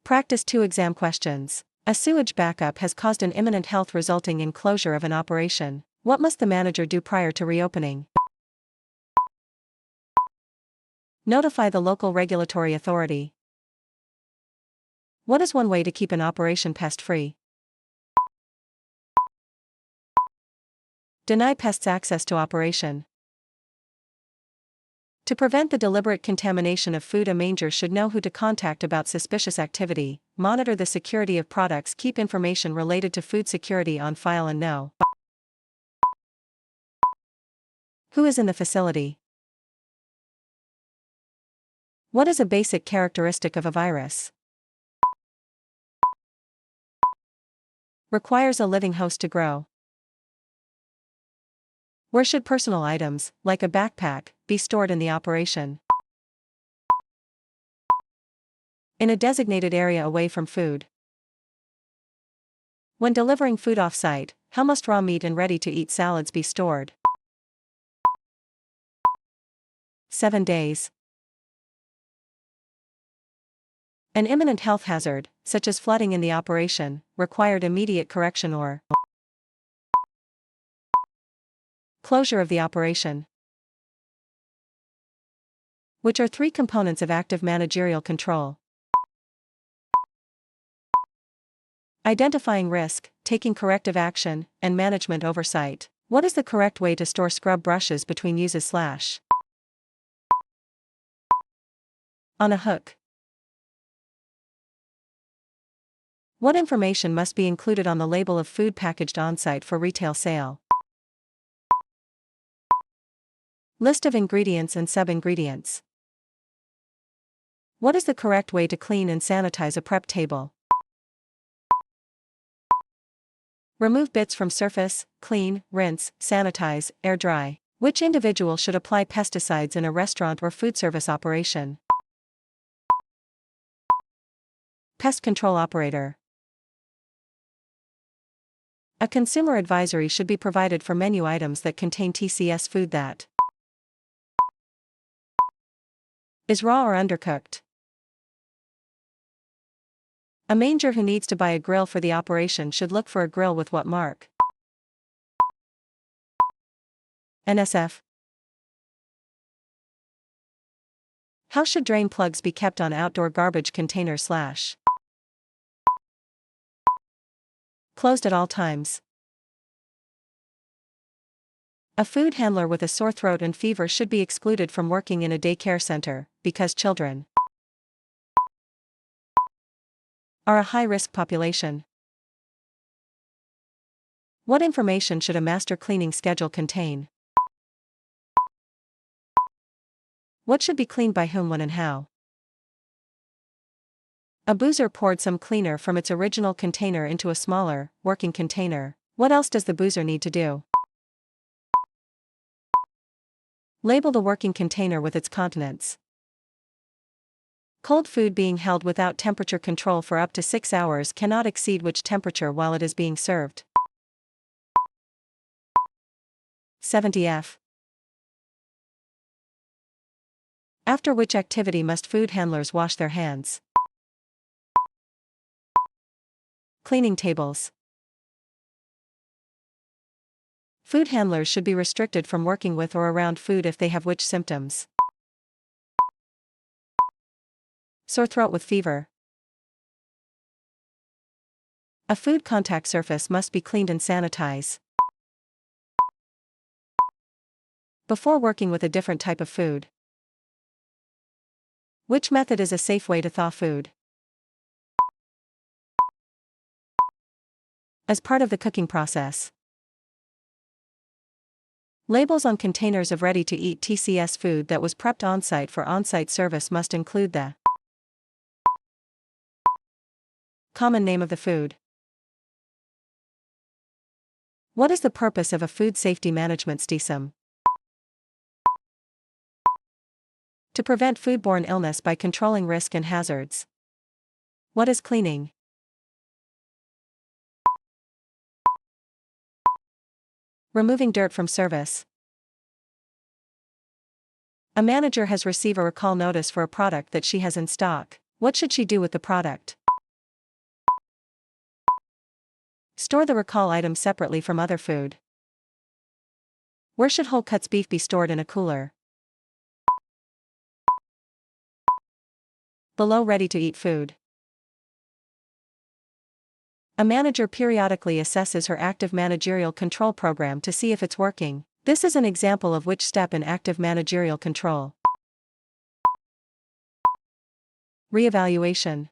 Practice 2 exam questions. A sewage backup has caused an imminent health resulting in closure of an operation. What must the manager do prior to reopening? Notify the local regulatory authority. What is one way to keep an operation pest-free? Deny pests access to operation. To prevent the deliberate contamination of food, a manager should know who to contact about suspicious activity, monitor the security of products, keep information related to food security on file, and know who is in the facility. What is a basic characteristic of a virus? Requires a living host to grow. Where should personal items, like a backpack, be stored in the operation? In a designated area away from food. When delivering food off-site, how must raw meat and ready-to-eat salads be stored? 7 days. An imminent health hazard, such as flooding in the operation, required immediate correction or closure of the operation. Which are 3 components of active managerial control? Identifying risk, taking corrective action, and management oversight. What is the correct way to store scrub brushes between uses? On a hook. What information must be included on the label of food packaged on-site for retail sale? List of ingredients and sub-ingredients. What is the correct way to clean and sanitize a prep table? Remove bits from surface, clean, rinse, sanitize, air dry. Which individual should apply pesticides in a restaurant or food service operation? Pest control operator. A consumer advisory should be provided for menu items that contain TCS food that is raw or undercooked. A manager who needs to buy a grill for the operation should look for a grill with what mark? NSF. How should drain plugs be kept on outdoor garbage containers? Closed at all times. A food handler with a sore throat and fever should be excluded from working in a daycare center, because children are a high-risk population. What information should a master cleaning schedule contain? What should be cleaned by whom, when, and how? A boozer poured some cleaner from its original container into a smaller, working container. What else does the boozer need to do? Label the working container with its contents. Cold food being held without temperature control for up to 6 hours cannot exceed which temperature while it is being served? 70F. After which activity must food handlers wash their hands? Cleaning tables. Food handlers should be restricted from working with or around food if they have which symptoms? Sore throat with fever. A food contact surface must be cleaned and sanitized before working with a different type of food. Which method is a safe way to thaw food? As part of the cooking process. Labels on containers of ready-to-eat TCS food that was prepped on-site for on-site service must include the common name of the food. What is the purpose of a food safety management system? To prevent foodborne illness by controlling risk and hazards. What is cleaning? Removing dirt from service. A manager has received a recall notice for a product that she has in stock. What should she do with the product? Store the recall item separately from other food. Where should whole cuts beef be stored in a cooler? Below ready-to-eat food. A manager periodically assesses her active managerial control program to see if it's working. This is an example of which step in active managerial control. Reevaluation.